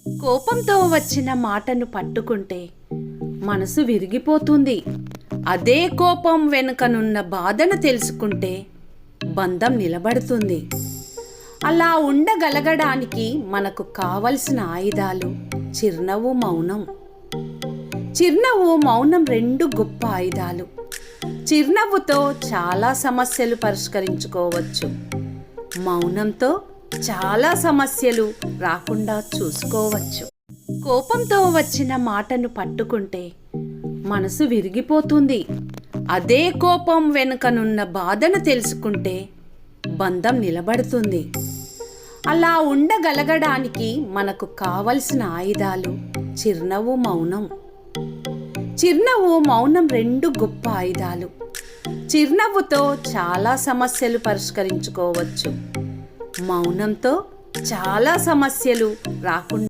కోపంతో వచ్చిన మాటను పట్టుకుంటే మనసు విరిగిపోతుంది. అదే కోపం వెనుకనున్న బాధను తెలుసుకుంటే బంధం నిలబడుతుంది. అలా ఉండగలగడానికి మనకు కావలసిన ఆయుధాలు చిరునవ్వు, మౌనం. చిరునవ్వు, మౌనం రెండు గొప్ప ఆయుధాలు. చిరునవ్వుతో చాలా సమస్యలు పరిష్కరించుకోవచ్చు. మౌనంతో చాలా సమస్యలు రాకుండా చూసుకోవచ్చు. కోపంతో వచ్చిన మాటను పట్టుకుంటే మనసు విరిగిపోతుంది. అదే కోపం వెనుకనున్న బాధను తెలుసుకుంటే బంధం నిలబడుతుంది. అలా ఉండగలగడానికి మనకు కావలసిన ఆయుధాలు చిరునవ్వు, మౌనం. చిరునవ్వు, మౌనం రెండు గొప్ప ఆయుధాలు. చిరునవ్వుతో చాలా సమస్యలు పరిష్కరించుకోవచ్చు. మౌనంతో చాలా సమస్యలు రాకుండా